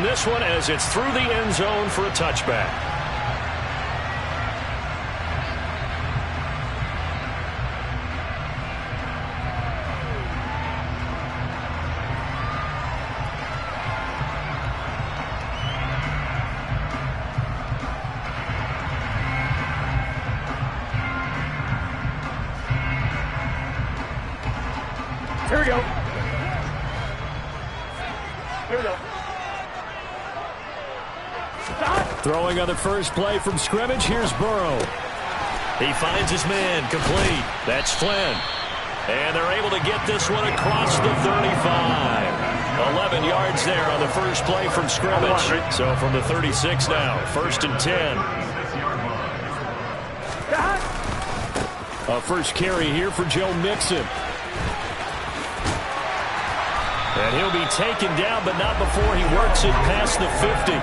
this one as it's through the end zone for a touchback. Here we go. Here we go. Throwing on the first play from scrimmage, here's Burrow. He finds his man, complete. That's Flynn. And they're able to get this one across the 35. 11 yards there on the first play from scrimmage. So from the 36 now, 1st and 10. A first carry here for Joe Mixon. And he'll be taken down, but not before he works it past the 50.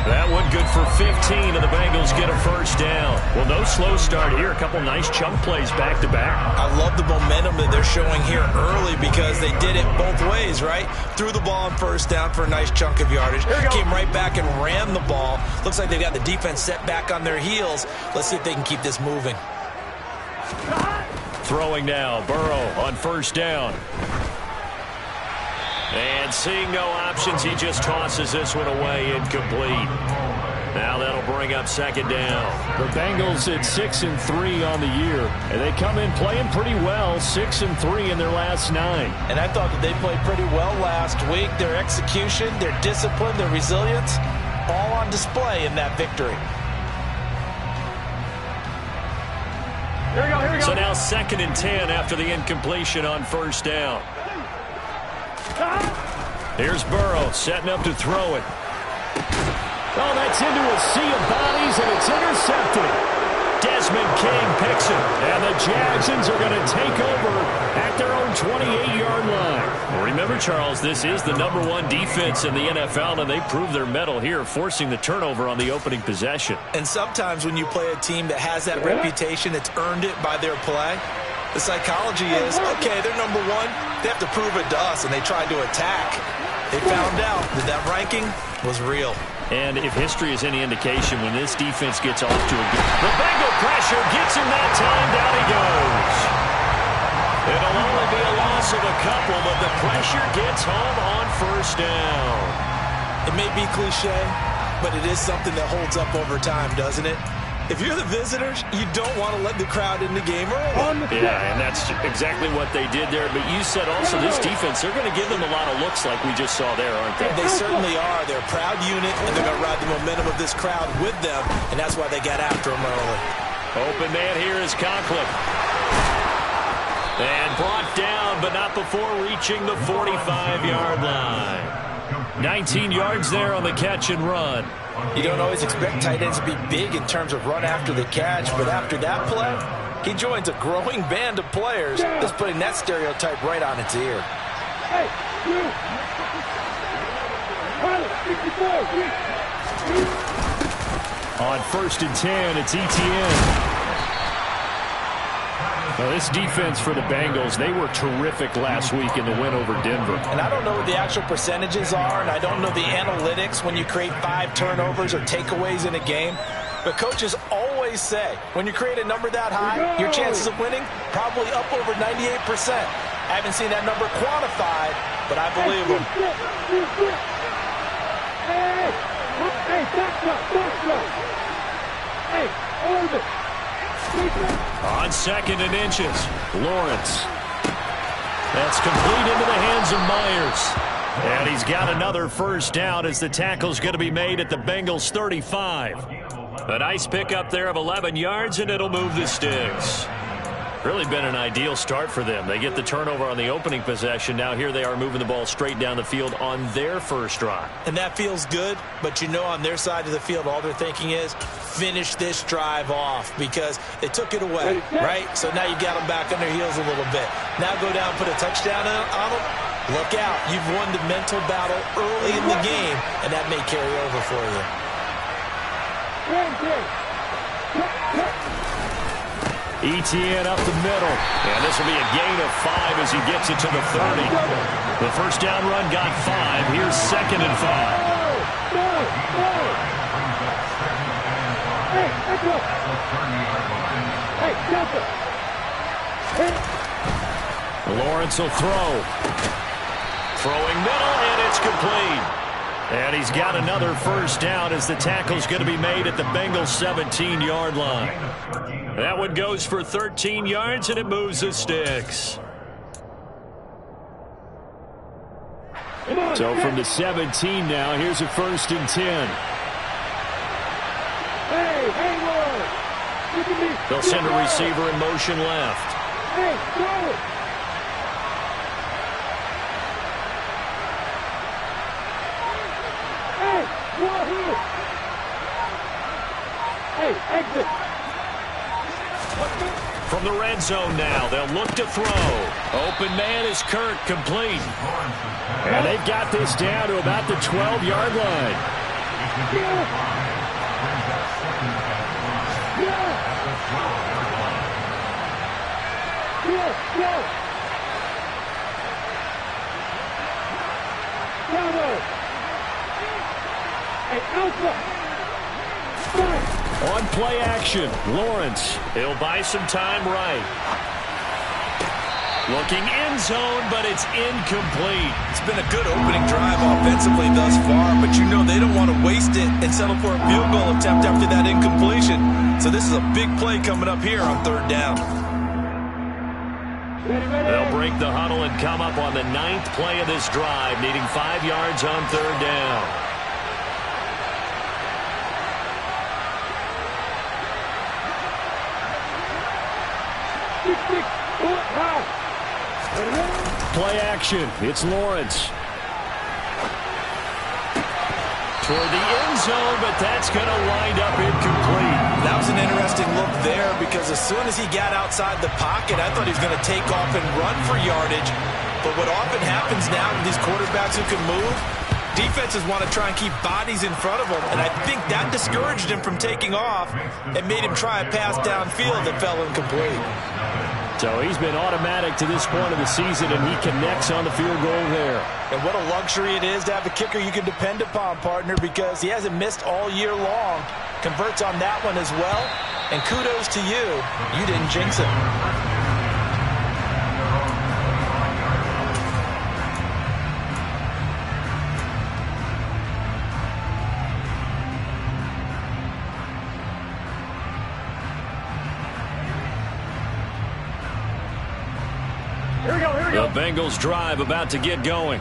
That one good for 15, and the Bengals get a first down. Well, no slow start here. A couple nice chunk plays back-to-back. I love the momentum that they're showing here early because they did it both ways, right? Threw the ball on first down for a nice chunk of yardage. Came right back and ran the ball. Looks like they've got the defense set back on their heels. Let's see if they can keep this moving. Throwing now, Burrow on first down. And seeing no options, he just tosses this one away, incomplete. Now that'll bring up second down. The Bengals at 6-3 on the year, and they come in playing pretty well, 6-3 in their last 9. And I thought that they played pretty well last week. Their execution, their discipline, their resilience, all on display in that victory. Here we go, here we go. So now 2nd and 10 after the incompletion on first down. Here's Burrow setting up to throw it. Oh, that's into a sea of bodies, and it's intercepted. Desmond King picks it, and the Jacksons are going to take over at their own 28-yard line. Well, remember, Charles, this is the #1 defense in the NFL, and they prove their mettle here, forcing the turnover on the opening possession. And sometimes when you play a team that has that reputation, it's earned it by their play. The psychology is, okay, they're #1. They have to prove it to us, and they tried to attack. They found out that that ranking was real. And if history is any indication, when this defense gets off to a good... The Bengal pressure gets him that time. Down he goes. It'll only be a loss of a couple, but the pressure gets home on first down. It may be cliche, but it is something that holds up over time, doesn't it? If you're the visitors, you don't want to let the crowd in the game early. Yeah, and that's exactly what they did there. But you said also this defense, they're going to give them a lot of looks like we just saw there, aren't they? They certainly are. They're a proud unit, and they're going to ride the momentum of this crowd with them, and that's why they got after them early. Open man here is Conklin. And brought down, but not before reaching the 45-yard line. 19 yards there on the catch and run. You don't always expect tight ends to be big in terms of run after the catch, but after that play, he joins a growing band of players that's putting that stereotype right on its ear. Hey, on 1st and 10, it's Etienne. Now, this defense for the Bengals, they were terrific last week in the win over Denver. And I don't know what the actual percentages are, and I don't know the analytics when you create 5 turnovers or takeaways in a game. But coaches always say, when you create a number that high, your chances of winning probably up over 98%. I haven't seen that number quantified, but I believe them. On 2nd and inches, Lawrence. That's complete into the hands of Myers. And he's got another first down as the tackle's going to be made at the Bengals 35. A nice pickup there of 11 yards, and it'll move the sticks. Really been an ideal start for them. They get the turnover on the opening possession. Now here they are moving the ball straight down the field on their first drive. And that feels good, but you know on their side of the field all they're thinking is finish this drive off because they took it away, right? So now you got them back on their heels a little bit. Now go down and put a touchdown on them. Look out. You've won the mental battle early in the game, and that may carry over for you. Etienne up the middle. And this will be a gain of 5 as he gets it to the 30. The first down run got 5. Here's 2nd and 5. Hey, Delta. Lawrence will throw. Throwing middle, and it's complete. And he's got another first down as the tackle's going to be made at the Bengals 17-yard line. That one goes for 13 yards, and it moves the sticks. So from the 17 now, here's a 1st and 10. Hey, Lord. They'll send a receiver in motion left. Hey, throw it. Hey, exit. From the red zone now, they'll look to throw. Open man is Kirk, complete. And they've got this down to about the 12-yard line. Hey, Alpha. On play action, Lawrence. He'll buy some time right. Looking end zone, but it's incomplete. It's been a good opening drive offensively thus far, but you know they don't want to waste it and settle for a field goal attempt after that incompletion. So this is a big play coming up here on 3rd down. They'll break the huddle and come up on the 9th play of this drive, needing 5 yards on 3rd down. Play action. It's Lawrence. Toward the end zone, but that's going to wind up incomplete. That was an interesting look there because as soon as he got outside the pocket, I thought he was going to take off and run for yardage. But what often happens now with these quarterbacks who can move, defenses want to try and keep bodies in front of them, and I think that discouraged him from taking off and made him try a pass downfield that fell incomplete. So he's been automatic to this point of the season, and he connects on the field goal there. And what a luxury it is to have a kicker you can depend upon, partner, because he hasn't missed all year long. Converts on that one as well, and kudos to you. You didn't jinx him. The Bengals drive about to get going.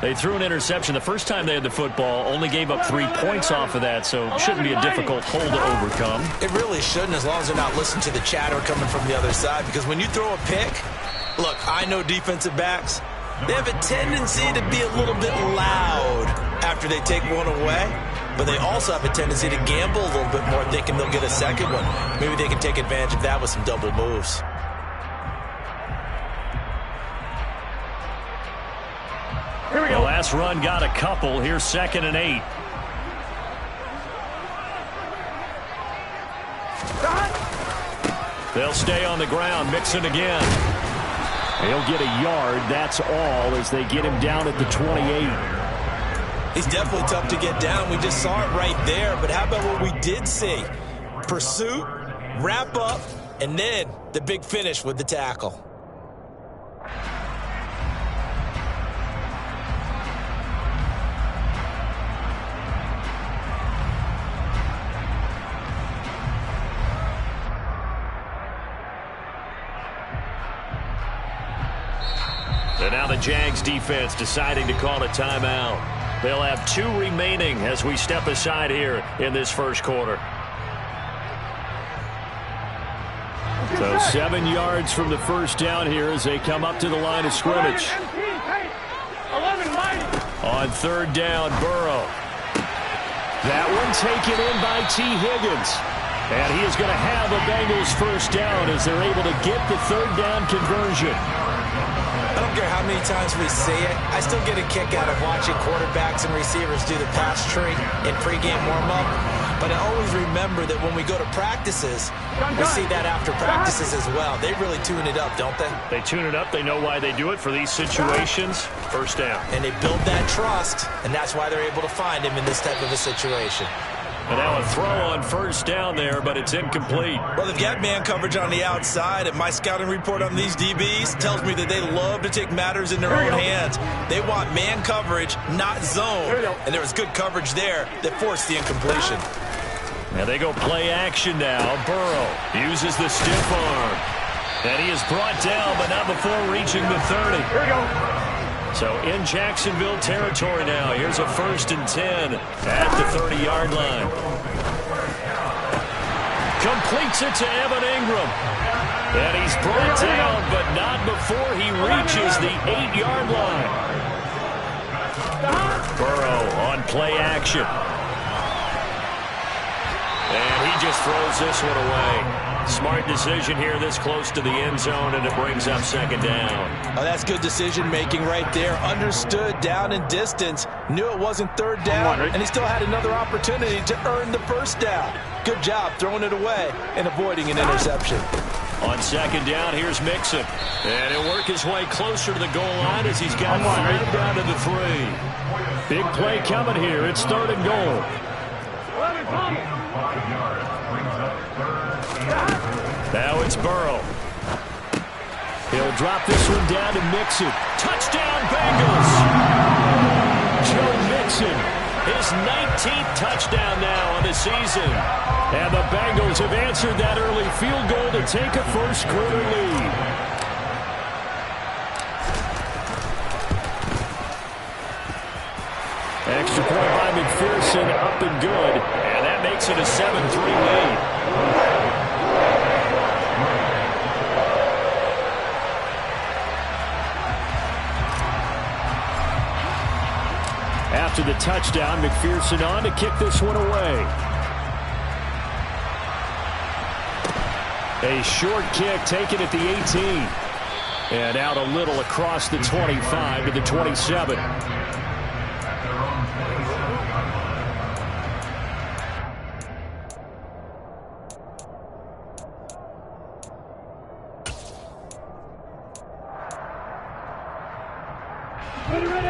They threw an interception the first time they had the football, only gave up 3 points off of that, so it shouldn't be a difficult hole to overcome. It really shouldn't, as long as they're not listening to the chatter coming from the other side, because when you throw a pick, look, I know defensive backs, they have a tendency to be a little bit loud after they take one away, but they also have a tendency to gamble a little bit more, thinking they'll get a second one. Maybe they can take advantage of that with some double moves. Here we The go. last run got a couple. Here's 2nd and 8. They'll stay on the ground. Mixon again. He'll get a yard. That's all as they get him down at the 28. He's definitely tough to get down. We just saw it right there. But how about what we did see? Pursuit, wrap up, and then the big finish with the tackle. And now the Jags defense deciding to call a timeout. They'll have 2 remaining as we step aside here in this first quarter. So 7 yards from the first down here as they come up to the line of scrimmage. 11 mighty. On 3rd down, Burrow. That one taken in by T. Higgins. And he is going to have a Bengals first down as they're able to get the 3rd down conversion. I don't care how many times we see it. I still get a kick out of watching quarterbacks and receivers do the pass tree in pregame warm-up. But I always remember that when we go to practices, we see that after practices as well. They really tune it up, don't they? They tune it up. They know why they do it for these situations. First down. And they build that trust, and that's why they're able to find him in this type of a situation. And now a throw on first down there, but it's incomplete. Well, they've got man coverage on the outside, and my scouting report on these DBs tells me that they love to take matters in their own hands. They want man coverage, not zone. And there was good coverage there that forced the incompletion. Now they go play action now. Burrow uses the stiff arm. And he is brought down, but not before reaching the 30. Here we go. So in Jacksonville territory now. Here's a 1st and 10 at the 30-yard line. Completes it to Evan Ingram. And he's brought down, but not before he reaches the 8-yard line. Burrow on play action. And he just throws this one away. Smart decision here this close to the end zone, and it brings up 2nd down. Oh, that's good decision-making right there. Understood down and distance. Knew it wasn't 3rd down, and he still had another opportunity to earn the 1st down. Good job throwing it away and avoiding an interception. On 2nd down, here's Mixon. And he'll work his way closer to the goal line as he's got 5 down to the 3. Big play coming here. It's 3rd and goal. Now it's Burrow. He'll drop this one down to Mixon. Touchdown, Bengals! Joe Mixon, his 19th touchdown now on the season. And the Bengals have answered that early field goal to take a first-quarter lead. Extra point by McPherson, up and good. And that makes it a 7-3 lead. After the touchdown, McPherson on to kick this one away. A short kick taken at the 18. And out a little across the 25 to the 27.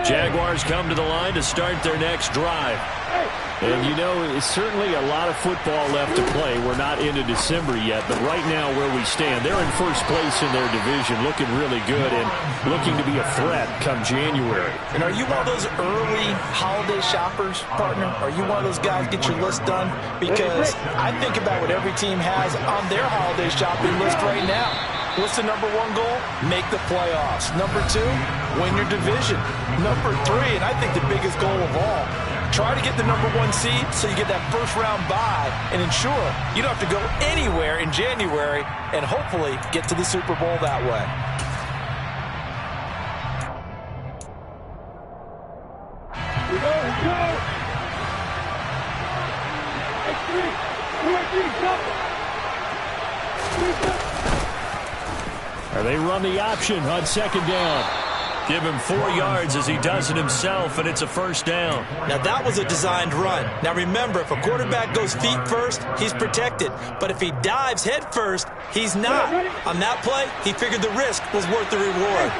Jaguars come to the line to start their next drive. And, you know, it's certainly a lot of football left to play. We're not into December yet, but right now where we stand, they're in first place in their division, looking really good and looking to be a threat come January. And are you one of those early holiday shoppers, partner? Are you one of those guys get your list done? Because I think about what every team has on their holiday shopping list right now. What's the number 1 goal? Make the playoffs. Number 2, win your division. Number 3, and I think the biggest goal of all, try to get the number 1 seed so you get that first-round bye and ensure you don't have to go anywhere in January and hopefully get to the Super Bowl that way. Here we go. They run the option on 2nd down. Give him 4 yards as he does it himself, and it's a 1st down. Now, that was a designed run. Now, remember, if a quarterback goes feet first, he's protected. But if he dives head first, he's not. On that play, he figured the risk was worth the reward.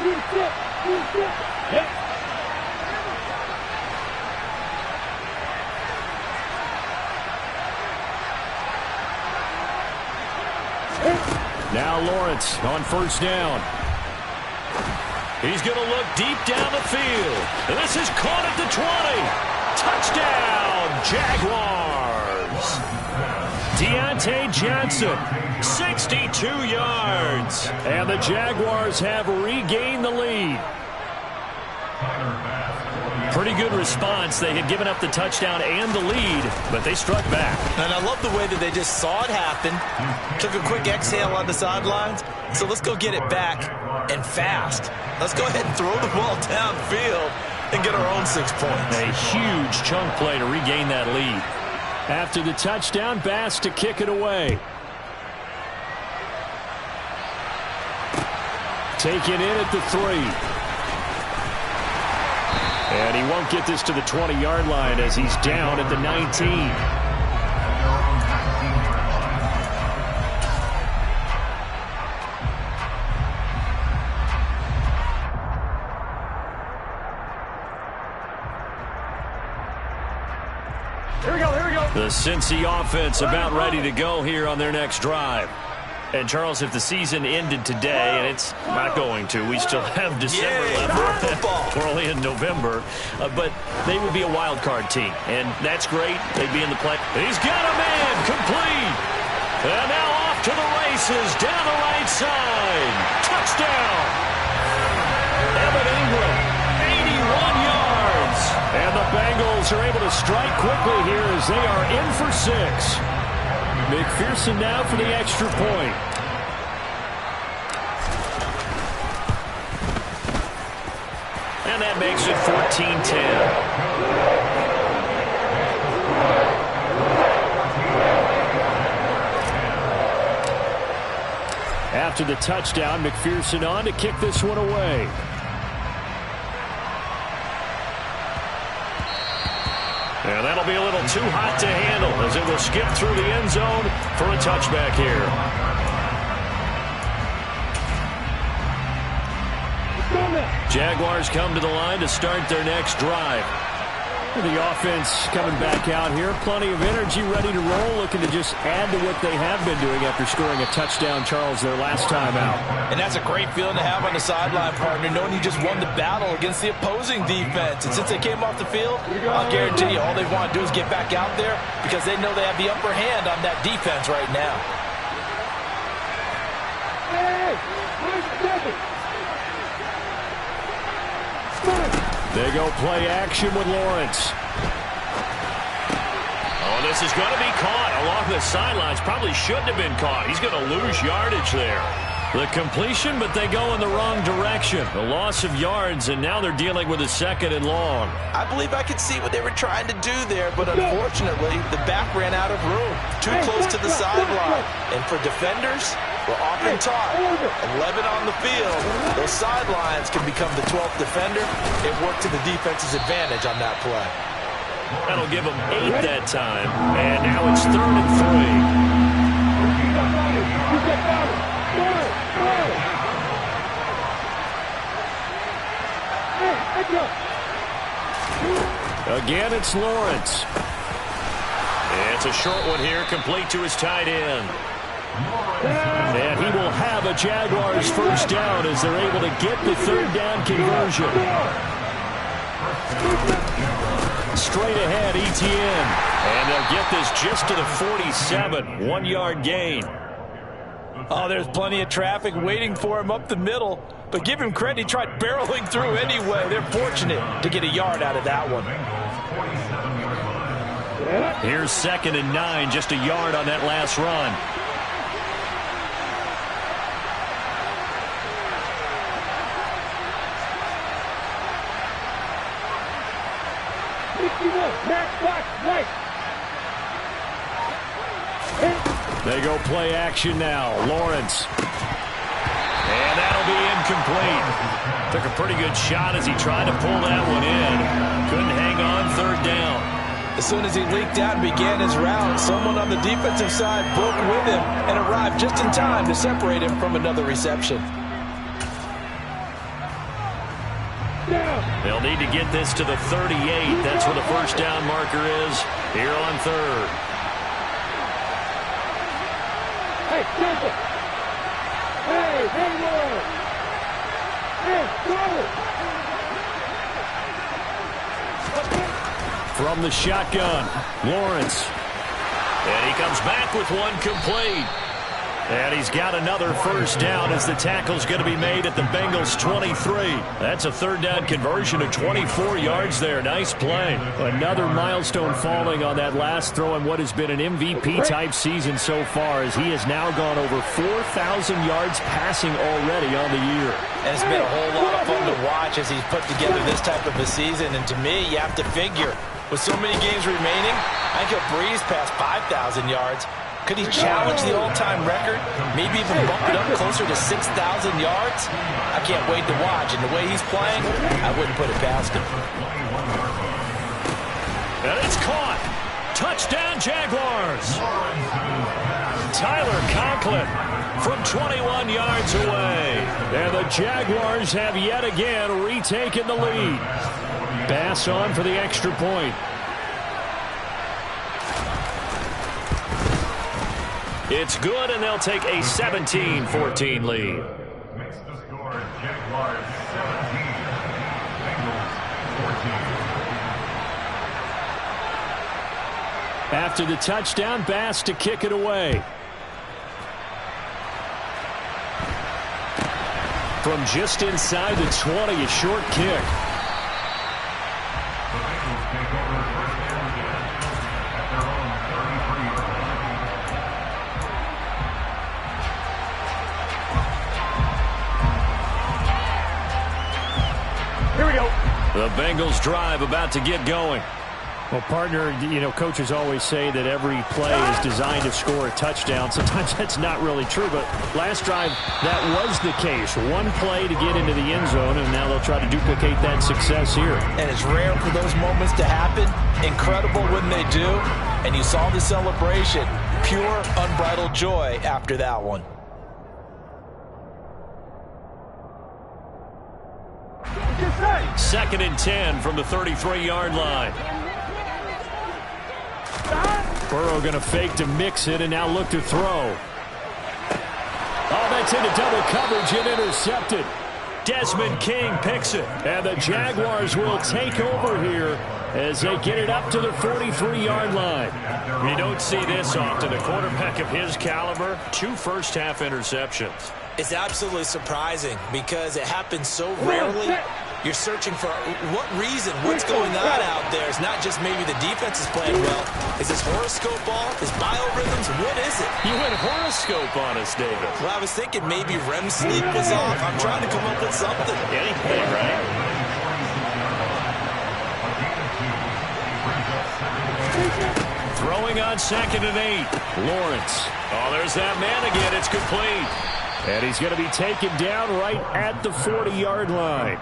Now Lawrence on 1st down. He's going to look deep down the field. And this is caught at the 20. Touchdown, Jaguars. Deontay Johnson, 62 yards. And the Jaguars have regained the lead. Pretty good response. They had given up the touchdown and the lead, but they struck back. And I love the way that they just saw it happen, took a quick exhale on the sidelines. So let's go get it back, and fast. Let's go ahead and throw the ball downfield and get our own 6 points. A huge chunk play to regain that lead. After the touchdown, Bass to kick it away. Taken in at the 3. And he won't get this to the 20-yard line as he's down at the 19. Here we go. The Cincy offense about ready to go here on their next drive. And, Charles, if the season ended today, and it's not going to, we still have December left. We're only in November. But they would be a wild card team, and that's great. They'd be in the play. He's got a man complete. And now off to the races down the right side. Touchdown. Evan Ingram, 81 yards. And the Bengals are able to strike quickly here as they are in for 6. McPherson now for the extra point. And that makes it 14-10. After the touchdown, McPherson on to kick this one away. And that'll be a little too hot to handle as it will skip through the end zone for a touchback here. Jaguars come to the line to start their next drive. The offense coming back out here. Plenty of energy, ready to roll, looking to just add to what they have been doing after scoring a touchdown, Charles, their last time out. And that's a great feeling to have on the sideline, partner, knowing you just won the battle against the opposing defense. And since they came off the field, I'll guarantee you all they want to do is get back out there because they know they have the upper hand on that defense right now. They go play action with Lawrence. Oh, this is going to be caught along the sidelines. Probably shouldn't have been caught. He's going to lose yardage there. The completion, but they go in the wrong direction. The loss of yards, and now they're dealing with a 2nd and long. I believe I could see what they were trying to do there, but unfortunately, the back ran out of room. Too close to the sideline. And for defenders, we're often taught, 11 on the field, those sidelines can become the 12th defender. It worked to the defense's advantage on that play. That'll give them 8 that time, and now it's 3rd and 3. Again, it's Lawrence. It's a short one here, complete to his tight end. And he will have a Jaguars first down as they're able to get the 3rd down conversion. Straight ahead, Etienne. And they'll get this just to the 47. 1-yard gain. Oh, there's plenty of traffic waiting for him up the middle. But give him credit, he tried barreling through anyway. They're fortunate to get a yard out of that one. Here's 2nd and 9, just a yard on that last run. They go play action now. Lawrence. And that'll be incomplete. Took a pretty good shot as he tried to pull that one in. Couldn't hang on, 3rd down. As soon as he leaked out and began his route, someone on the defensive side broke with him and arrived just in time to separate him from another reception. They'll need to get this to the 38. That's where the first down marker is here on 3rd. Hey, Jacob! Hey, Jaguar! Hey, From the shotgun, Lawrence. And he comes back with one complete. And he's got another first down as the tackle's going to be made at the Bengals' 23. That's a 3rd down conversion of 24 yards there. Nice play. Another milestone falling on that last throw in what has been an MVP-type season so far, as he has now gone over 4,000 yards passing already on the year. And it's been a whole lot of fun to watch as he's put together this type of a season. And to me, you have to figure, with so many games remaining, I think he'll breeze past 5,000 yards. Could he challenge the all-time record? Maybe even bump it up closer to 6,000 yards? I can't wait to watch. And the way he's playing, I wouldn't put it past him. And it's caught. Touchdown, Jaguars. Tyler Conklin from 21 yards away. And the Jaguars have yet again retaken the lead. Bass on for the extra point. It's good, and they'll take a 17-14 lead. Makes the score Jaguar 17, Bengals 14. After the touchdown, Bass to kick it away. From just inside the 20, a short kick. The Bengals take over first and 10 at their own 33-yard line. Here we go. The Bengals drive about to get going. Well, partner, you know, coaches always say that every play is designed to score a touchdown. Sometimes that's not really true, but last drive, that was the case. One play to get into the end zone, and now they'll try to duplicate that success here. And it's rare for those moments to happen. Incredible when they do. And you saw the celebration. Pure, unbridled joy after that one. Second and 10 from the 33-yard line. Burrow going to fake to mix it and now look to throw. Oh, that's into double coverage and intercepted. Desmond King picks it. And the Jaguars will take over here as they get it up to the 43-yard line. You don't see this often. A quarterback of his caliber, 2 first-half interceptions. It's absolutely surprising because it happens so rarely. You're searching for what reason, what's going on out there. It's not just maybe the defense is playing well. Is this horoscope ball? Is biorhythms? What is it? You went horoscope on us, David. Well, I was thinking maybe REM sleep was off. I'm trying to come up with something. Anything, right? Throwing on 2nd and 8. Lawrence. Oh, there's that man again. It's complete. And he's going to be taken down right at the 40-yard line.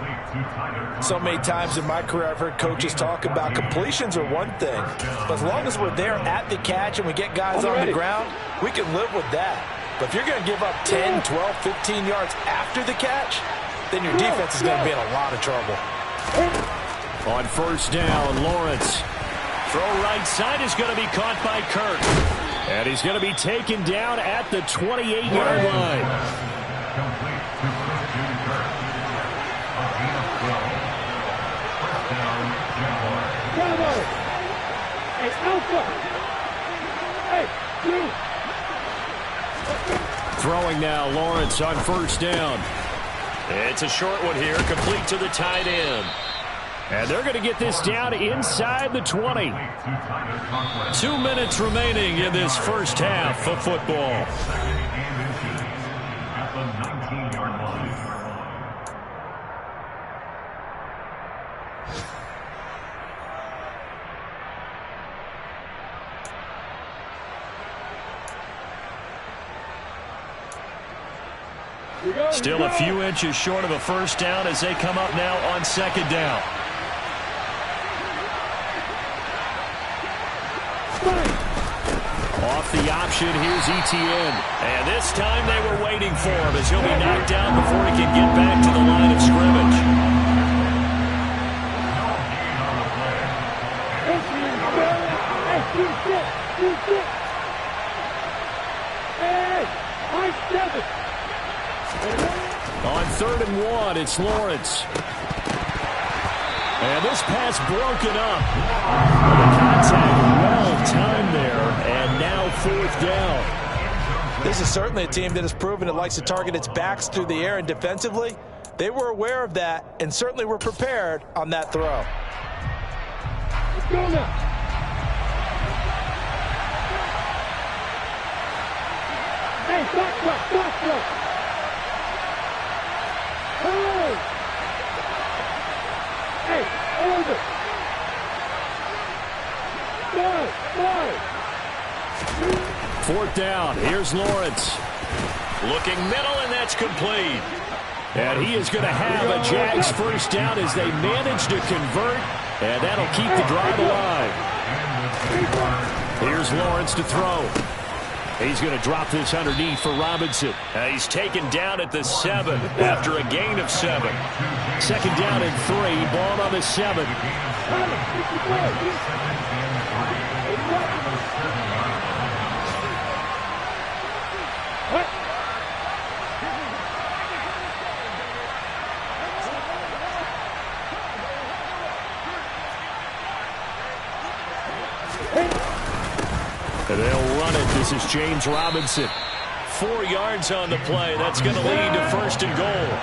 So many times in my career I've heard coaches talk about completions are one thing. But as long as we're there at the catch and we get guys on the ground, we can live with that. But if you're going to give up 10, 12, 15 yards after the catch, then your defense is going to be in a lot of trouble. On first down, Lawrence. Throw right side is going to be caught by Kirk. And he's going to be taken down at the 28-yard line. Complete to Christian Kirk. A gain of 12. First down, Jaguar. Bravo. Hey, Alpha. Hey, you. Throwing now, Lawrence on first down. It's a short one here, complete to the tight end. And they're going to get this down inside the 20. 2 minutes remaining in this first half of football. Second and inches at the 19-yard line. Still a few inches short of a first down as they come up now on 2nd down. Off the option, here's Etienne. And this time they were waiting for him as he'll be knocked down before he can get back to the line of scrimmage. On 3rd and 1, it's Lawrence. And this pass broken up. The contact well timed there, and now 4th down. This is certainly a team that has proven it likes to target its backs through the air, and defensively, they were aware of that and certainly were prepared on that throw. Let's go now. Hey, back. Hey, over. 4th down. Here's Lawrence. Looking middle, and that's complete. And he is going to have a Jags first down as they manage to convert, and that'll keep the drive alive. Here's Lawrence to throw. He's going to drop this underneath for Robinson. He's taken down at the 7 after a gain of 7. 2nd down and 3. Ball on the 7. And they'll run it. This is James Robinson. 4 yards on the play. That's going to lead to first and goal.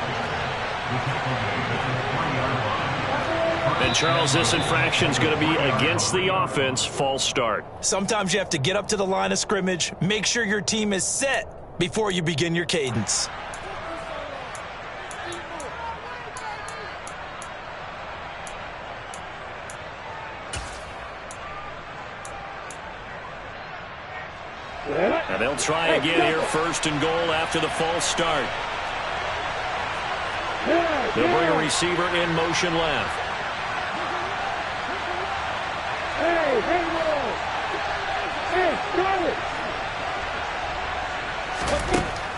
And, Charles, this infraction is going to be against the offense. False start. Sometimes you have to get up to the line of scrimmage, make sure your team is set before you begin your cadence. And they'll try again here, first and goal after the false start. They'll bring a receiver in motion left.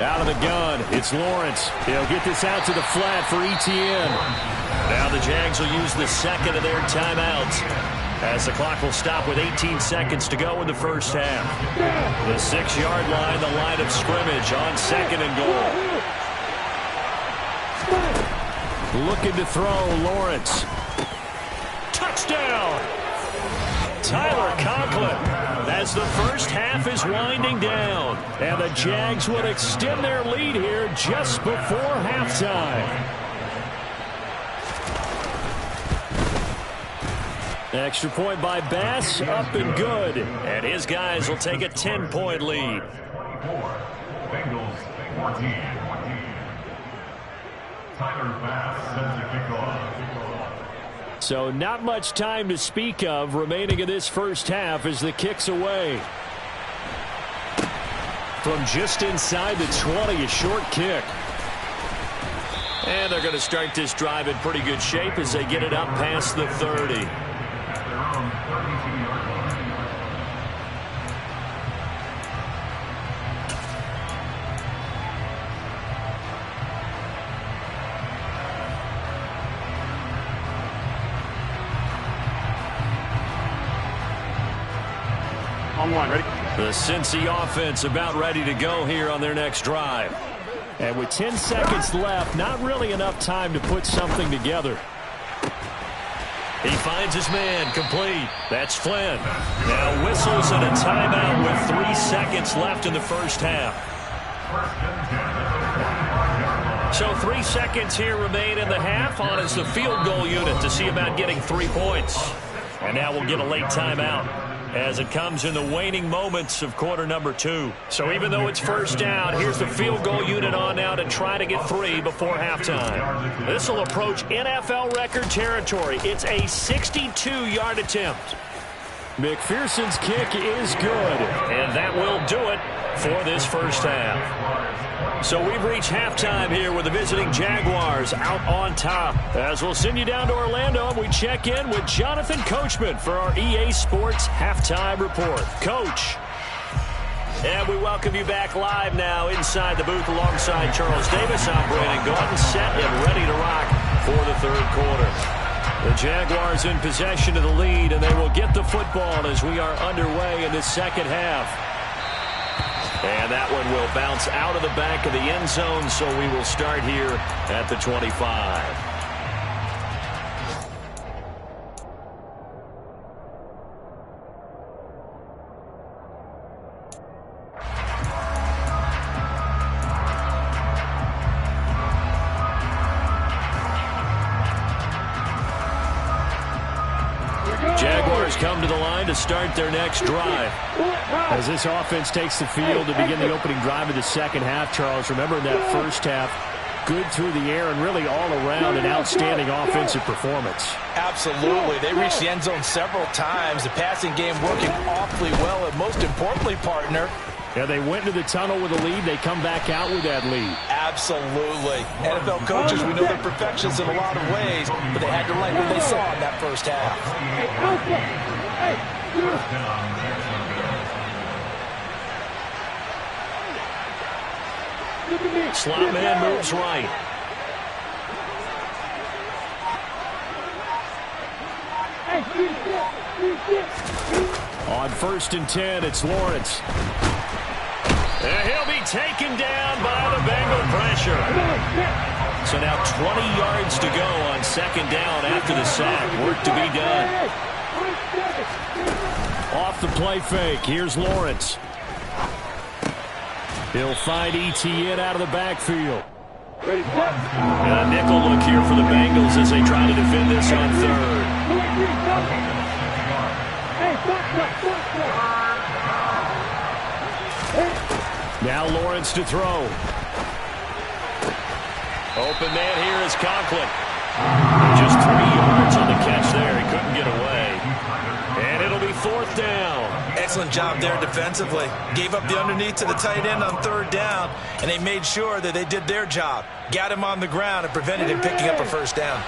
Out of the gun, it's Lawrence. He'll get this out to the flat for ETN. Now the Jags will use the second of their timeouts, as the clock will stop with 18 seconds to go in the first half. The 6-yard line, the line of scrimmage on second and goal. Looking to throw, Lawrence. Touchdown! Tyler Conklin, as the first half is winding down. And the Jags would extend their lead here just before halftime. Extra point by Bass, up and good. And his guys will take a 10-point lead. 24, Bengals 14. Tyler Bass sends the kickoff. So not much time to speak of remaining in this first half as the kick's away. From just inside the 20, a short kick. And they're going to start this drive in pretty good shape as they get it up past the 30. Ready? The Cincy offense about ready to go here on their next drive. And with 10 seconds left, not really enough time to put something together. He finds his man, complete. That's Flynn. Now whistles and a timeout with 3 seconds left in the first half. So 3 seconds here remain in the half. On is the field goal unit to see about getting 3 points. And now we'll get a late timeout as it comes in the waning moments of quarter number 2. So even though it's first down, here's the field goal unit on now to try to get 3 before halftime. This will approach NFL record territory. It's a 62-yard attempt. McPherson's kick is good, and that will do it for this first half. So we've reached halftime here with the visiting Jaguars out on top. As we'll send you down to Orlando, and we check in with Jonathan Coachman for our EA Sports Halftime Report. Coach. And we welcome you back live now inside the booth alongside Charles Davis. I'm Brandon Gordon, set and ready to rock for the third quarter. The Jaguars in possession of the lead, and they will get the football as we are underway in the second half. And that one will bounce out of the back of the end zone, so we will start here at the 25. Jaguars come to the line to start their next drive. As this offense takes the field to begin the opening drive of the second half, Charles, remember in that first half, good through the air and really all around an outstanding offensive performance. Absolutely. They reached the end zone several times. The passing game working awfully well, and most importantly, partner, yeah, they went into the tunnel with a lead. They come back out with that lead. Absolutely. NFL coaches, we know they're perfectionists in a lot of ways, but they had to like what they saw in that first half. Slot man moves right. On 1st and 10, it's Lawrence. And he'll be taken down by the Bengal pressure. So now 20 yards to go on second down after the sack. Work to be done. Off the play fake, here's Lawrence. He'll find ETN out of the backfield. Ready, set. And a nickel look here for the Bengals as they try to defend this on third. Hey, back. Now Lawrence to throw. Open man here is Conklin. Just 3 yards on the catch there. He couldn't get away. And it'll be 4th down. Excellent job there defensively. Gave up the underneath to the tight end on 3rd down, and they made sure that they did their job. Got him on the ground and prevented him picking up a 1st down.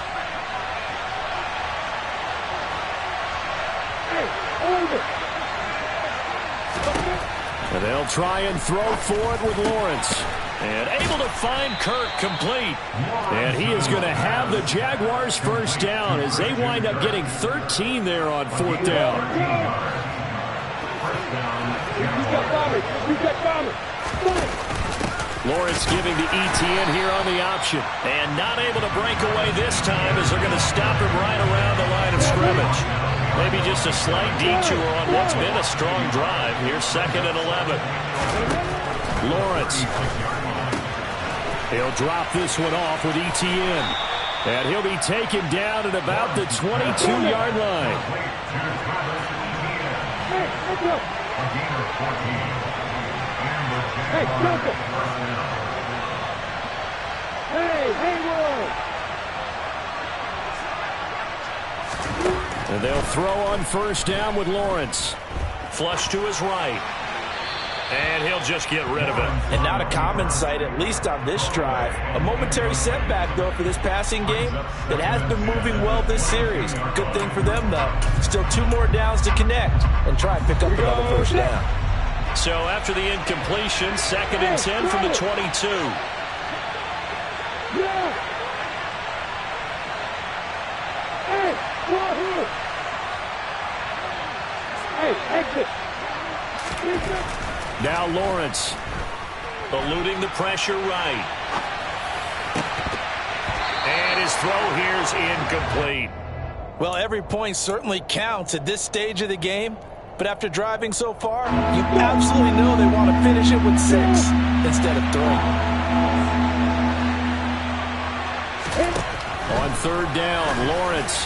And they'll try and throw for it with Lawrence. And able to find Kirk complete. And he is going to have the Jaguars' 1st down as they wind up getting 13 there on 4th down. Lawrence giving to ETN here on the option. And not able to break away this time as they're going to stop him right around the line of scrimmage. Maybe just a slight detour on what's been a strong drive. Here's 2nd and 11. Lawrence. He'll drop this one off with ETN. And he'll be taken down at about the 22-yard line. Hey, Joker! Hey, Hayward! And they'll throw on 1st down with Lawrence. Flush to his right. And he'll just get rid of it. And not a common sight, at least on this drive. A momentary setback, though, for this passing game that has been moving well this series. Good thing for them, though. Still 2 more downs to connect and try and pick up another 1st down. So after the incompletion, 2nd and 10 from the 22. Yeah! Hey, Wahoo! Hey, exit! Now Lawrence eluding the pressure right. And his throw here's incomplete. Well, every point certainly counts at this stage of the game. But after driving so far, you absolutely know they want to finish it with 6 instead of 3. On 3rd down, Lawrence.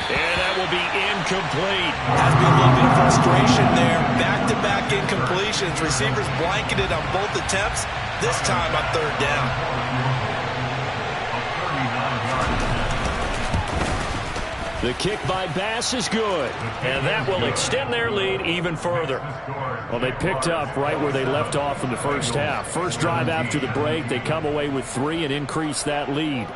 And that will be incomplete. Has to be a little bit of frustration there. Back-to-back incompletions. Receivers blanketed on both attempts, this time on 3rd down. The kick by Bass is good, and that will extend their lead even further. Well, they picked up right where they left off in the 1st half. First drive after the break, they come away with 3 and increase that lead.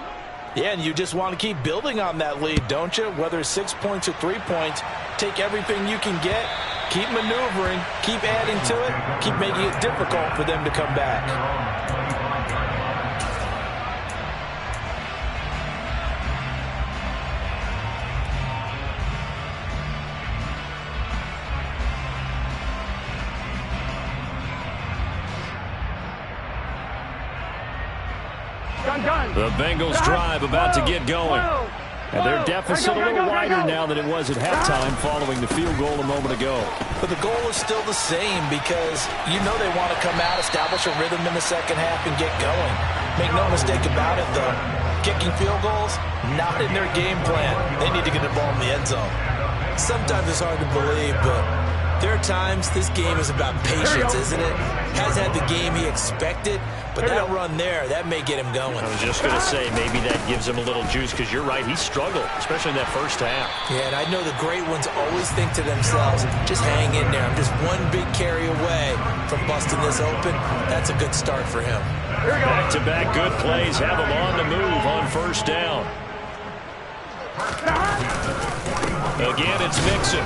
Yeah, and you just want to keep building on that lead, don't you? Whether it's 6 points or 3 points, take everything you can get, keep maneuvering, keep adding to it, keep making it difficult for them to come back. The Bengals drive about to get going. And their deficit a little wider now than it was at halftime following the field goal a moment ago. But the goal is still the same because you know they want to come out, establish a rhythm in the 2nd half, and get going. Make no mistake about it, though. Kicking field goals, not in their game plan. They need to get the ball in the end zone. Sometimes it's hard to believe, but there are times this game is about patience, isn't it? Has had the game he expected, but that run there, that may get him going. I was just going to say, maybe that gives him a little juice, because you're right, he struggled, especially in that 1st half. Yeah, and I know the great ones always think to themselves, just hang in there. I'm just one big carry away from busting this open. That's a good start for him. Back-to-back good plays have him on the move on 1st down. Again, it's Mixon.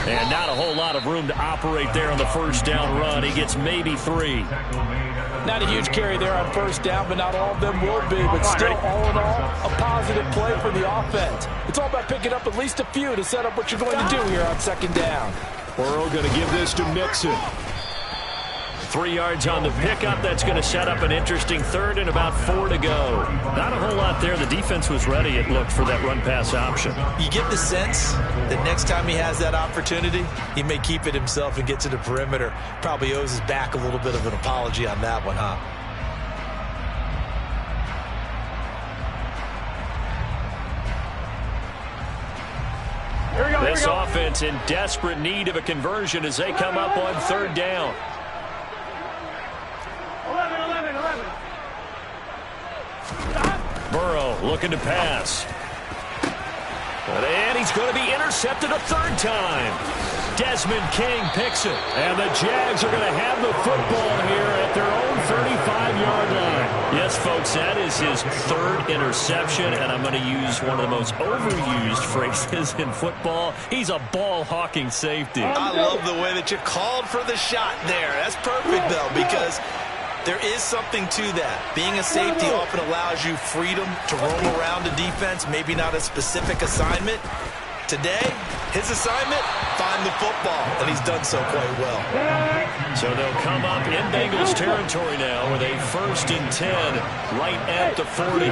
And not a whole lot of room to operate there on the 1st down run. He gets maybe 3. Not a huge carry there on 1st down, but not all of them will be. But still, all in all, a positive play for the offense. It's all about picking up at least a few to set up what you're going to do here on 2nd down. Burrow going to give this to Mixon. 3 yards on the pickup. That's going to set up an interesting third and about 4 to go. Not a whole lot there. The defense was ready, it looked, for that run-pass option. You get the sense that next time he has that opportunity, he may keep it himself and get to the perimeter. Probably owes his back a little bit of an apology on that one, huh? This offense in desperate need of a conversion as they come up on 3rd down. 11. Burrow looking to pass. And he's going to be intercepted a 3rd time. Desmond King picks it. And the Jags are going to have the football here at their own 35-yard line. Yes, folks, that is his 3rd interception, and I'm going to use one of the most overused phrases in football. He's a ball-hawking safety. I love the way that you called for the shot there. That's perfect, though, because there is something to that. Being a safety often allows you freedom to roam around the defense, maybe not a specific assignment. Today, his assignment, find the football, and he's done so quite well. So they'll come up in Bengals territory now with a 1st and 10 right at the 40.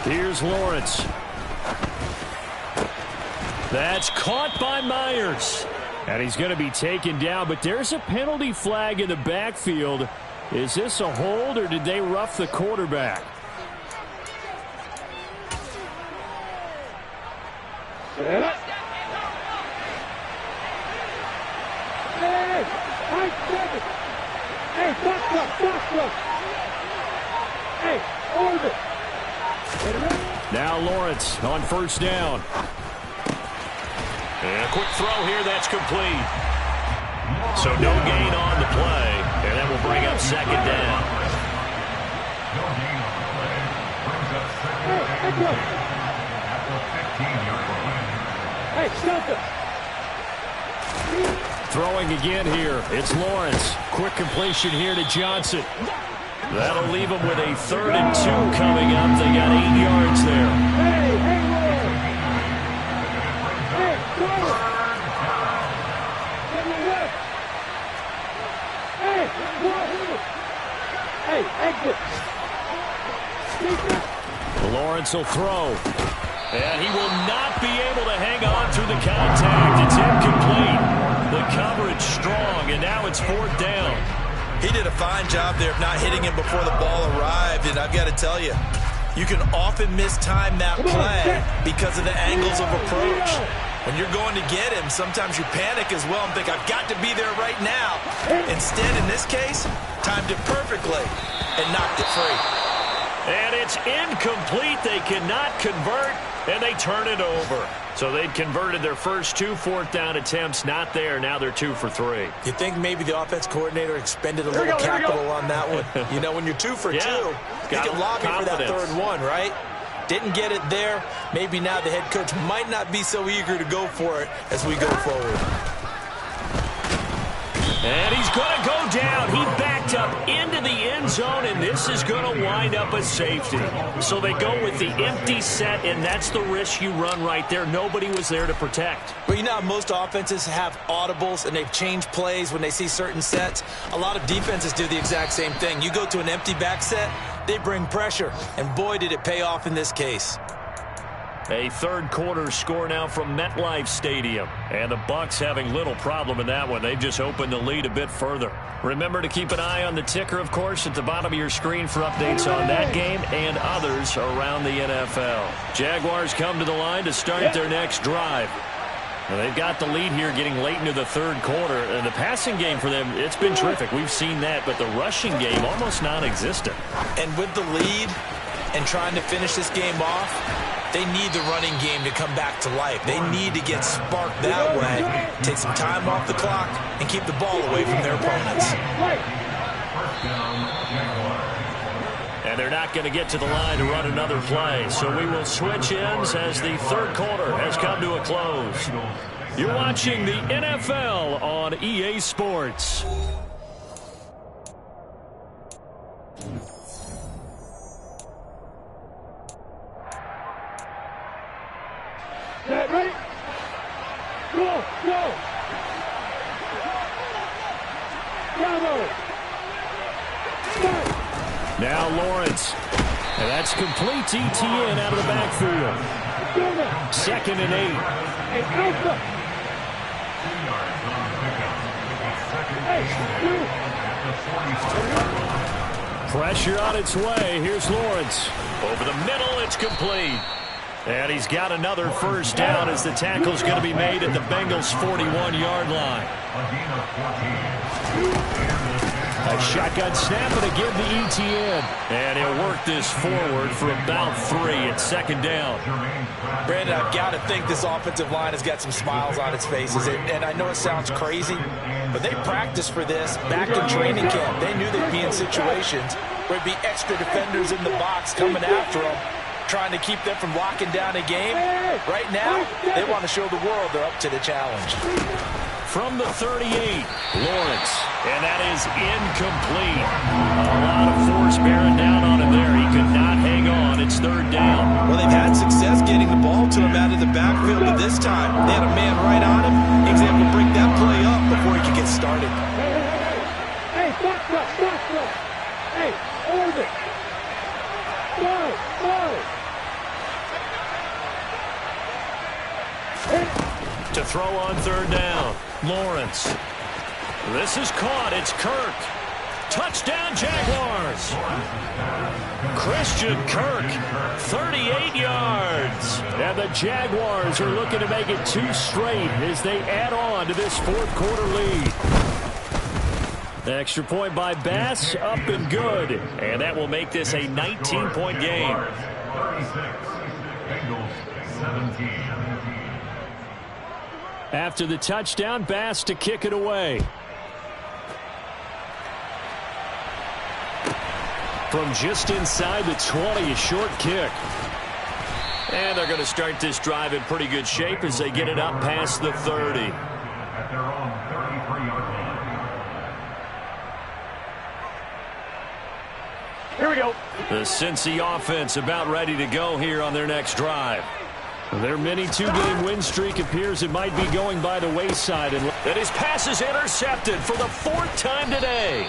Here's Lawrence. That's caught by Myers. And he's going to be taken down, but there's a penalty flag in the backfield. Is this a hold, or did they rough the quarterback? Hey, stop. Hey, hold it. Now Lawrence on 1st down. And a quick throw here, that's complete. So no gain on the play, and that will bring up 2nd down. No gain on the play. Brings up 2nd down at the 15-yard line. Hey, stop it. Throwing again here, it's Lawrence. Quick completion here to Johnson. That'll leave them with a 3rd and 2 coming up. They got 8 yards there. Hey, go! Get me left! Hey, go ahead! Hey, exit! Lawrence will throw. And he will not be able to hang on through the contact. It's incomplete. The coverage strong, and now it's 4th down. He did a fine job there of not hitting him before the ball arrived, and I've got to tell you, you can often mistime that play because of the angles of approach. When you're going to get him, sometimes you panic as well and think, I've got to be there right now. Instead, in this case, timed it perfectly and knocked it free. And it's incomplete. They cannot convert, and they turn it over. So they'd converted their first 2 4th down attempts. Not there. Now they're 2 for 3. You think maybe the offense coordinator expended a little capital on that one? You know, when you're 2 for 2, you can lobby for that 3rd one, right? Didn't get it there. Maybe now the head coach might not be so eager to go for it as we go forward. And he's going to go down. He backed up into the end zone, and this is going to wind up a safety. So they go with the empty set, and that's the risk you run right there. Nobody was there to protect. Well, you know how most offenses have audibles, and they've changed plays when they see certain sets. A lot of defenses do the exact same thing. You go to an empty back set, they bring pressure, and boy, did it pay off in this case. A 3rd quarter score now from MetLife Stadium. And the Bucs having little problem in that one. They've just opened the lead a bit further. Remember to keep an eye on the ticker, of course, at the bottom of your screen for updates on that game and others around the NFL. Jaguars come to the line to start their next drive. Now they've got the lead here getting late into the 3rd quarter. And the passing game for them, it's been terrific. We've seen that, but the rushing game almost non-existent. And with the lead and trying to finish this game off, they need the running game to come back to life. They need to get sparked that way, take some time off the clock, and keep the ball away from their opponents. And they're not going to get to the line to run another play. So we will switch ends as the 3rd quarter has come to a close. You're watching the NFL on EA Sports. Ready? Go! Bravo. Now Lawrence. And that's complete to ETN out of the backfield. 2nd and 8. Hey, Alpha. Pressure on its way. Here's Lawrence. Over the middle, it's complete. And he's got another first down as the tackle's going to be made at the Bengals' 41-yard line. A shotgun snap and again to ETN. And he'll work this forward for about 3 at 2nd down. Brandon, I've got to think this offensive line has got some smiles on its faces. And I know it sounds crazy, but they practiced for this back in training camp. They knew they'd be in situations where it'd be extra defenders in the box coming after them, trying to keep them from locking down a game. Right now, they want to show the world they're up to the challenge. From the 38, Lawrence. And that is incomplete. A lot of force bearing down on him there. He could not hang on. It's 3rd down. Well, they've had success getting the ball to him out of the backfield, but this time they had a man right on him. He was able to break that play up before he could get started. Hey, stop. Hey, hold it. To throw on 3rd down, Lawrence. This is caught. It's Kirk. Touchdown, Jaguars. Christian Kirk, 38 yards. And the Jaguars are looking to make it 2 straight as they add on to this 4th quarter lead. The extra point by Bass, up and good. And that will make this a 19-point game. 36, Bengals 17. After the touchdown, Bass to kick it away. From just inside the 20, a short kick. And they're going to start this drive in pretty good shape as they get it up past the 30. At their own 33-yard line. Here we go. The Cincy offense about ready to go here on their next drive. Their mini 2-game win streak appears it might be going by the wayside. And his pass is intercepted for the 4th time today.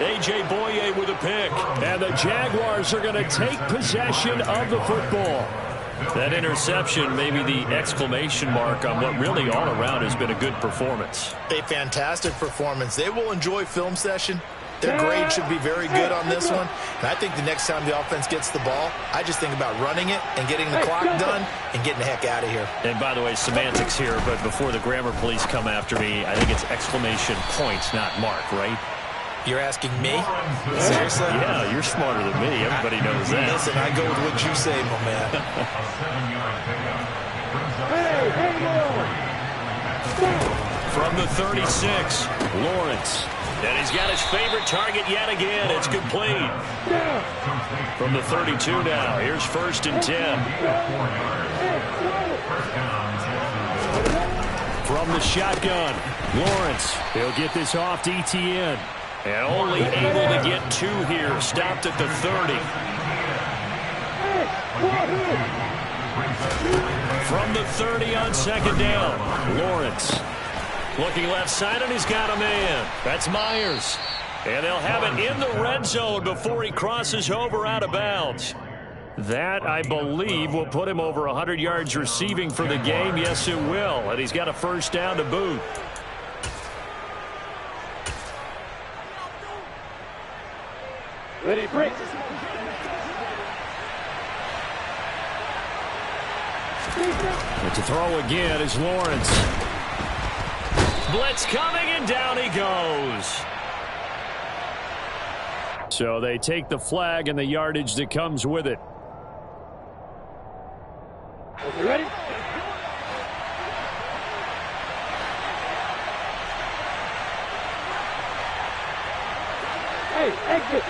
A.J. Boye with a pick. And the Jaguars are going to take possession of the football. That interception may be the exclamation mark on what really all around has been a good performance. A fantastic performance. They will enjoy film session. Their grade should be very good on this one. And I think the next time the offense gets the ball, I just think about running it and getting the clock done and getting the heck out of here. And by the way, semantics here, but before the grammar police come after me, I think it's exclamation points, not mark, right? You're asking me? Seriously? Yeah, you're smarter than me. Everybody knows that. Listen, I go with what you say, my man. A 7-yard pickup. From the 36, Lawrence. And he's got his favorite target yet again. It's complete. From the 32 now. Here's 1st and 10. From the shotgun, Lawrence. He'll get this off to ETN. And only able to get 2 here. Stopped at the 30. From the 30 on 2nd down, Lawrence. Looking left side, and he's got a man. That's Myers. And they'll have it in the red zone before he crosses over out of bounds. That, I believe, will put him over 100 yards receiving for the game. Yes, it will. And he's got a first down to boot. Ready, break. And to throw again is Lawrence. Blitz coming, and down he goes. So they take the flag and the yardage that comes with it. You ready? Hey, exit.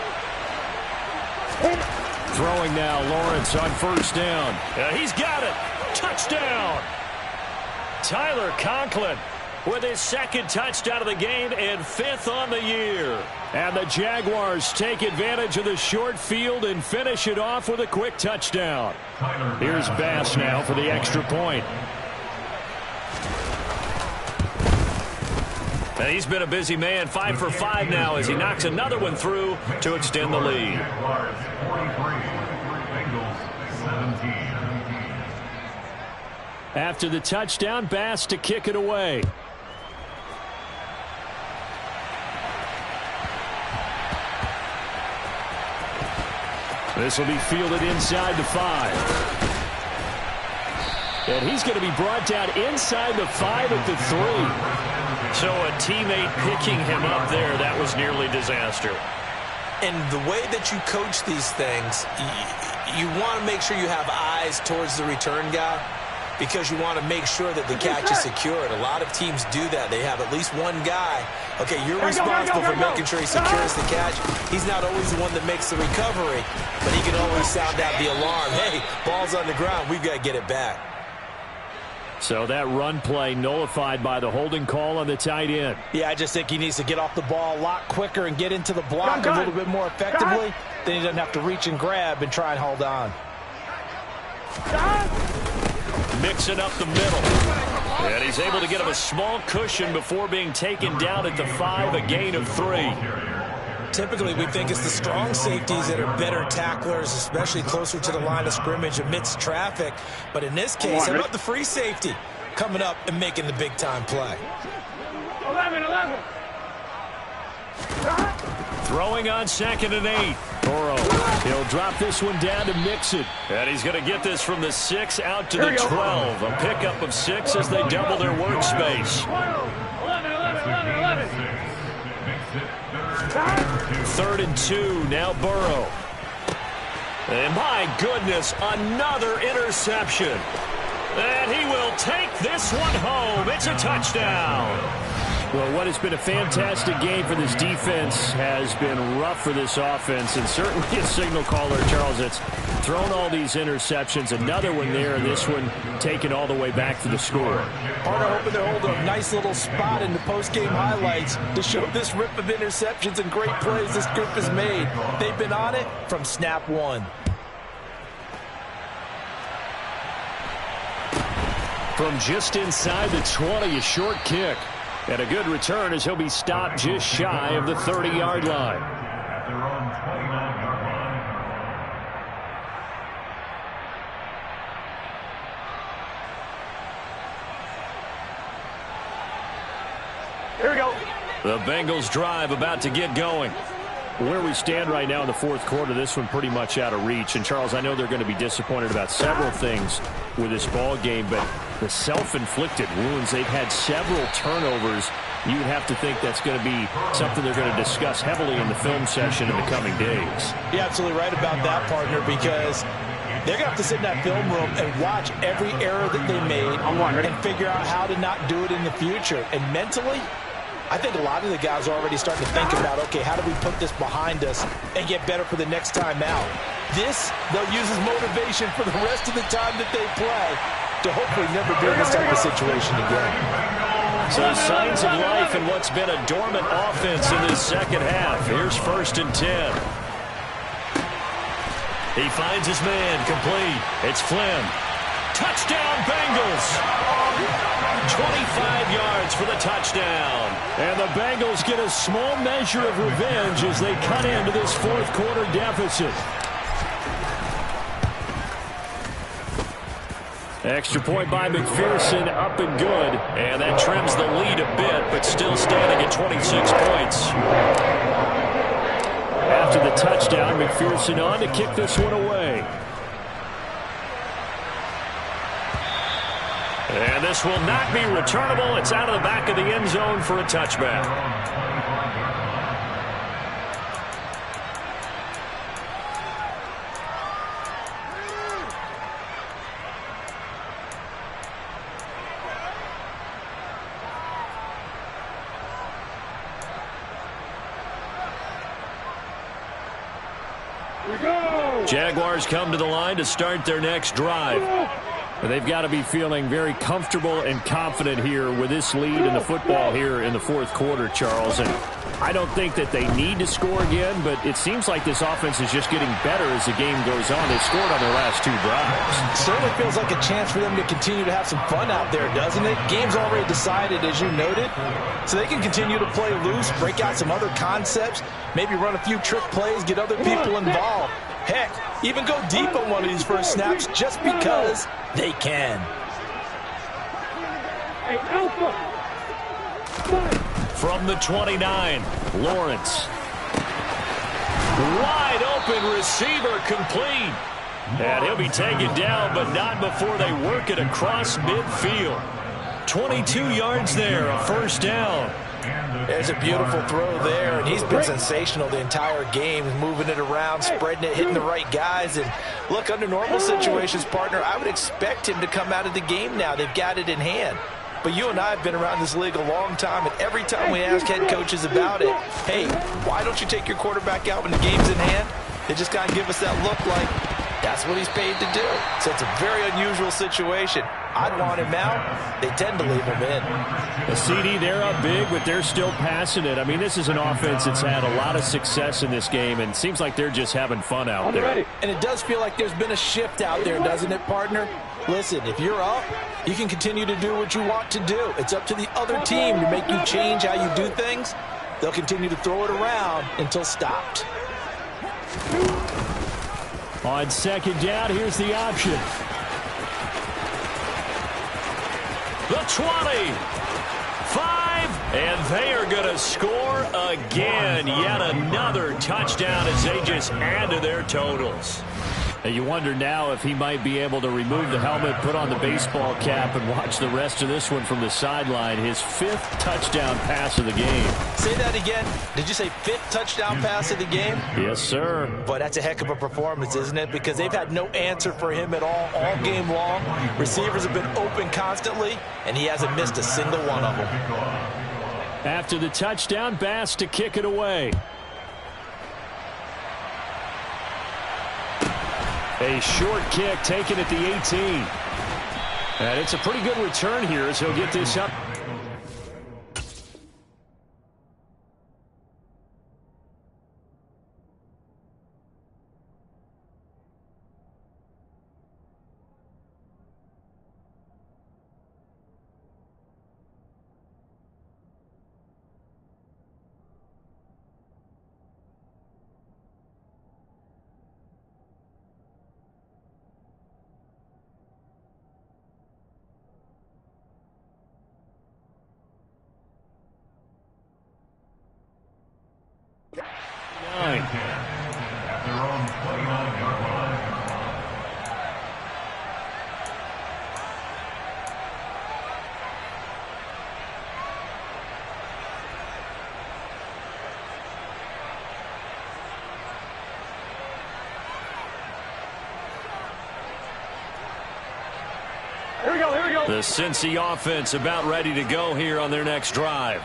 Throwing now, Lawrence on first down. He's got it. Touchdown. Tyler Conklin with his 2nd touchdown of the game and 5th on the year. And the Jaguars take advantage of the short field and finish it off with a quick touchdown. Here's Bass now for the extra point. And he's been a busy man, 5 for 5 now as he knocks another one through to extend the lead. Jaguars 43, Bengals 17. After the touchdown, Bass to kick it away. This will be fielded inside the 5. And he's going to be brought down inside the 5 at the 3. So a teammate picking him up there, that was nearly disaster. And the way that you coach these things, you want to make sure you have eyes towards the return guy because you want to make sure that the catch is secured. A lot of teams do that. They have at least one guy. Okay, you're responsible for making sure he secures the catch. He's not always the one that makes the recovery, but he can always sound out the alarm. Hey, ball's on the ground. We've got to get it back. So that run play nullified by the holding call on the tight end. Yeah, I just think he needs to get off the ball a lot quicker and get into the block a little bit more effectively. Then he doesn't have to reach and grab and try and hold on. Mixing up the middle. And he's able to get him a small cushion before being taken down at the 5, a gain of 3. Typically, we think it's the strong safeties that are better tacklers, especially closer to the line of scrimmage amidst traffic. But in this case, how about the free safety coming up and making the big-time play? 11. Throwing on 2nd and 8. Burrow, he'll drop this one down to Mixon. And he's going to get this from the 6 out to the 12. A pickup of 6 as they double their workspace. 11. 3rd and 2, now Burrow. And my goodness, another interception. And he will take this one home. It's a touchdown. Well, what has been a fantastic game for this defense has been rough for this offense, and certainly a signal caller, Charles, that's thrown all these interceptions. Another one there, and this one taken all the way back to the score. Partner hoping to hold a nice little spot in the post-game highlights to show this rip of interceptions and great plays this group has made. They've been on it from snap 1. From just inside the 20, a short kick. And a good return as he'll be stopped just shy of the 30-yard line. At their own 29-yard line. Here we go. The Bengals drive about to get going. Where we stand right now in the 4th quarter, this one pretty much out of reach. And, Charles, I know they're going to be disappointed about several things with this ball game, but the self-inflicted wounds, they've had several turnovers. You would have to think that's going to be something they're going to discuss heavily in the film session in the coming days. You're absolutely right about that, partner, because they're going to have to sit in that film room and watch every error that they made and figure out how to not do it in the future. And mentally, I think a lot of the guys are already starting to think about, okay, how do we put this behind us and get better for the next time out? This, they'll use as motivation for the rest of the time that they play to hopefully never be in this type of situation again. So signs of life in what's been a dormant offense in this second half. Here's 1st and 10. He finds his man, complete. It's Flynn. Touchdown, Bengals! 25 yards for the touchdown. And the Bengals get a small measure of revenge as they cut into this 4th quarter deficit. Extra point by McPherson, up and good. And that trims the lead a bit, but still standing at 26 points. After the touchdown, McPherson on to kick this one away. And this will not be returnable. It's out of the back of the end zone for a touchback. Jaguars come to the line to start their next drive. They've got to be feeling very comfortable and confident here with this lead in the football here in the fourth quarter, Charles. And I don't think that they need to score again, but it seems like this offense is just getting better as the game goes on. They've scored on their last 2 drives. Certainly feels like a chance for them to continue to have some fun out there, doesn't it? Game's already decided, as you noted, so they can continue to play loose, break out some other concepts, maybe run a few trick plays, get other people involved. Heck, even go deep on one of these first snaps just because they can. Hey, Alpha! From the 29, Lawrence. Wide open receiver complete. And he'll be taken down, but not before they work it across midfield. 22 yards there, a first down. There's a beautiful throw there, and he's been sensational the entire game, moving it around, spreading it, hitting the right guys. And look, under normal situations, partner, I would expect him to come out of the game now. They've got it in hand. But you and I have been around this league a long time, and every time we ask head coaches about it, hey, why don't you take your quarterback out when the game's in hand? They just kind of give us that look like that's what he's paid to do. So it's a very unusual situation. I'd want him out. They tend to leave him in. The CD, they're up big, but they're still passing it. I mean, this is an offense that's had a lot of success in this game, and it seems like they're just having fun out there. And it does feel like there's been a shift out there, doesn't it, partner? Listen, if you're up, you can continue to do what you want to do. It's up to the other team to make you change how you do things. They'll continue to throw it around until stopped. On second down, here's the option. The 20. 5, and they are going to score again. Yet another touchdown as they just add to their totals. And you wonder now if he might be able to remove the helmet, put on the baseball cap, and watch the rest of this one from the sideline. His 5th touchdown pass of the game. Say that again. Did you say 5th touchdown pass of the game? Yes, sir. Boy, that's a heck of a performance, isn't it? Because they've had no answer for him at all game long. Receivers have been open constantly, and he hasn't missed a single one of them. After the touchdown, Bass to kick it away. A short kick taken at the 18. And it's a pretty good return here as he'll get this up. At their own 29-yard line. Here we go, here we go. The Cincy offense about ready to go here on their next drive.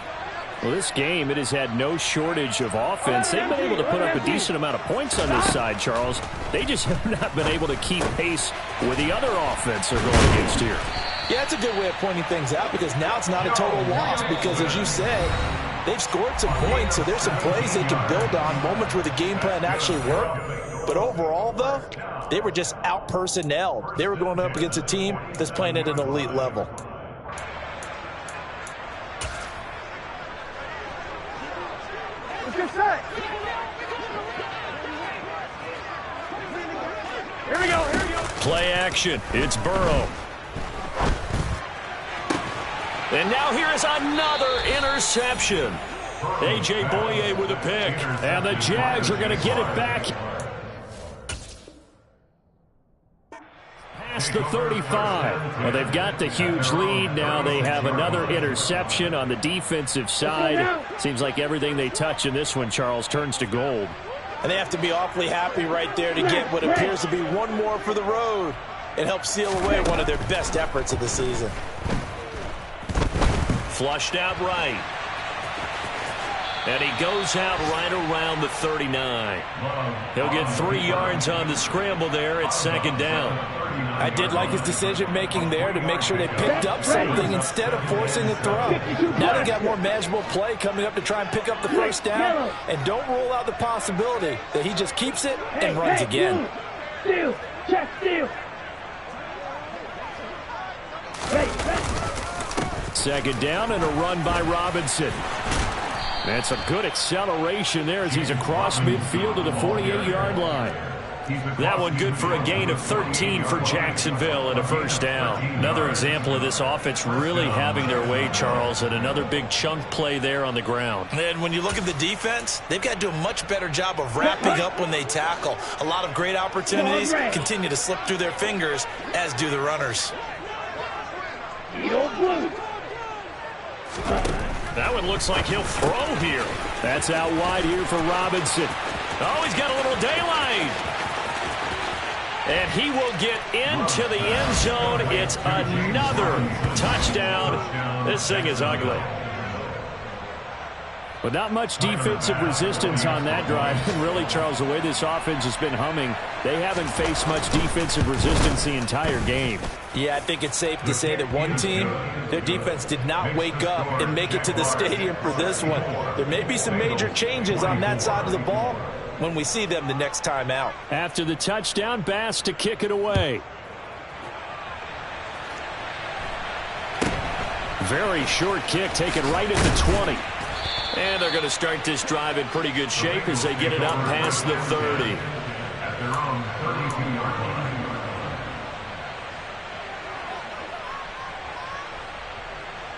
Well, this game, it has had no shortage of offense. They've been able to put up a decent amount of points on this side, Charles. They just have not been able to keep pace with the other offense they're going against here. Yeah, that's a good way of pointing things out because now it's not a total loss because, as you said, they've scored some points, so there's some plays they can build on, moments where the game plan actually worked. But overall, though, they were just out-personnelled. They were going up against a team that's playing at an elite level. Good set. Here we go, here we go. Play action. It's Burrow. And now here is another interception. A.J. Boye with a pick. And the Jags are going to get it back. Past the 35. Well, they've got the huge lead. Now they have another interception on the defensive side. Seems like everything they touch in this one, Charles, turns to gold. And they have to be awfully happy right there to get what appears to be one more for the road. It helps seal away one of their best efforts of the season. Flushed out right. And he goes out right around the 39. He'll get 3 yards on the scramble there at second down. I did like his decision-making there to make sure they picked up something instead of forcing the throw. Now they got more manageable play coming up to try and pick up the first down, and don't rule out the possibility that he just keeps it and runs again. Steal! Check steal! Second down and a run by Robinson. That's a good acceleration there as he's across midfield to the 48-yard line. That one good for a gain of 13 for Jacksonville and a first down. Another example of this offense really having their way, Charles, and another big chunk play there on the ground. And when you look at the defense, they've got to do a much better job of wrapping up when they tackle. A lot of great opportunities continue to slip through their fingers, as do the runners. That one looks like he'll throw here. That's out wide here for Robinson. Oh, he's got a little daylight. And he will get into the end zone. It's another touchdown. This thing is ugly. But not much defensive resistance on that drive. And really, Charles, the way this offense has been humming, they haven't faced much defensive resistance the entire game. Yeah, I think it's safe to say that one team, their defense did not wake up and make it to the stadium for this one. There may be some major changes on that side of the ball when we see them the next time out. After the touchdown, Bass to kick it away. Very short kick, taken right at the 20. And they're going to start this drive in pretty good shape as they get it up past the 30. At their own 32-yard line.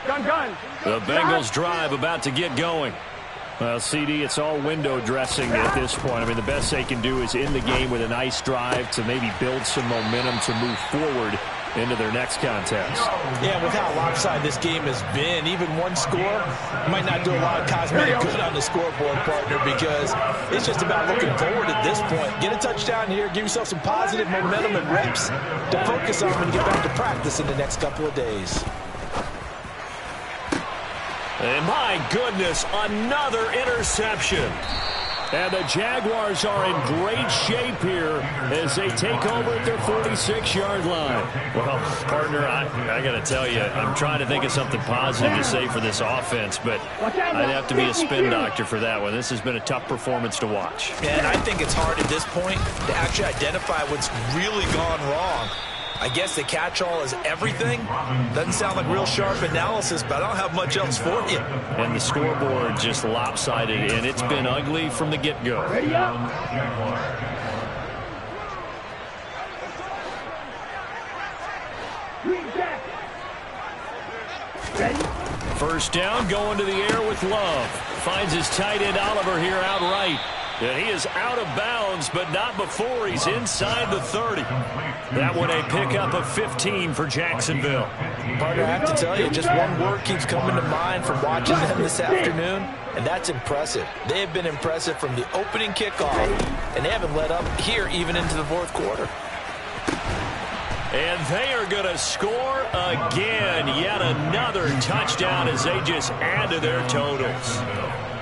Gun. The Bengals drive about to get going. Well, CD, it's all window dressing at this point. I mean, the best they can do is in the game with a nice drive to maybe build some momentum to move forward into their next contest. Yeah, with how lopsided this game has been, even one score might not do a lot of cosmetic good on the scoreboard, partner, because it's just about looking forward at this point. Get a touchdown here, give yourself some positive momentum and reps to focus on when you get back to practice in the next couple of days. And my goodness, another interception. And the Jaguars are in great shape here as they take over at their 46-yard line. Well, partner, I got to tell you, I'm trying to think of something positive to say for this offense, but I'd have to be a spin doctor for that one. This has been a tough performance to watch. And I think it's hard at this point to actually identify what's really gone wrong. I guess the catch-all is everything. Doesn't sound like real sharp analysis, but I don't have much else for you. And the scoreboard just lopsided, and it's been ugly from the get-go. First down, going to the air with Love. Finds his tight end Oliver here outright. And he is out of bounds, but not before he's inside the 30. That one a pickup of 15 for Jacksonville. Partner, I have to tell you, just one word keeps coming to mind from watching them this afternoon, and that's impressive. They have been impressive from the opening kickoff, and they haven't let up here even into the fourth quarter. And they are going to score again. Yet another touchdown as they just add to their totals.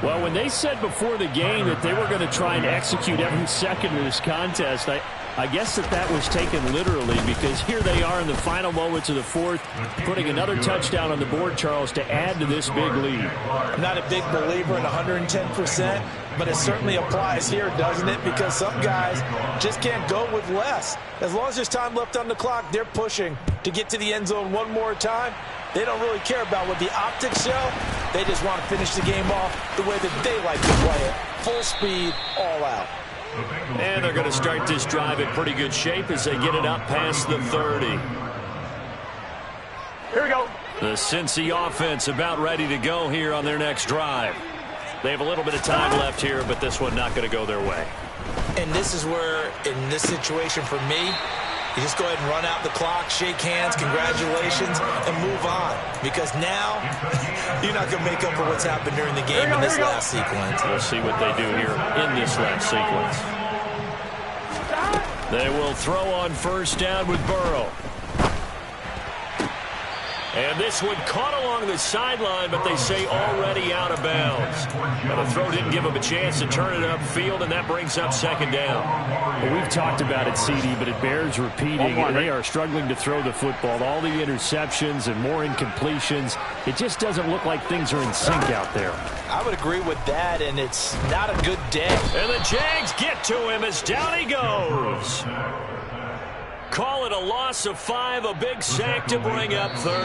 Well, when they said before the game that they were going to try and execute every second of this contest, I guess that was taken literally, because here they are in the final moments of the fourth, putting another touchdown on the board, Charles, to add to this big lead. I'm not a big believer in 110%, but it certainly applies here, doesn't it? Because some guys just can't go with less. As long as there's time left on the clock, they're pushing to get to the end zone one more time. They don't really care about what the optics show. They just want to finish the game off the way that they like to play it. Full speed, all out. And they're going to start this drive in pretty good shape as they get it up past the 30. Here we go. The Cincy offense about ready to go here on their next drive. They have a little bit of time left here, but this one not going to go their way. And this is where, in this situation for me, you just go ahead and run out the clock, shake hands, congratulations, and move on. Because now, you're not going to make up for what's happened during the game in this last sequence. We'll see what they do here in this last sequence. They will throw on first down with Burrow. And this one caught along the sideline, but they say already out of bounds. And the throw didn't give him a chance to turn it upfield, and that brings up second down. Well, we've talked about it, CD, but it bears repeating. They are struggling to throw the football. All the interceptions and more incompletions. It just doesn't look like things are in sync out there. I would agree with that, and it's not a good day. And the Jags get to him as down he goes. Call it a loss of 5, a big sack to bring up third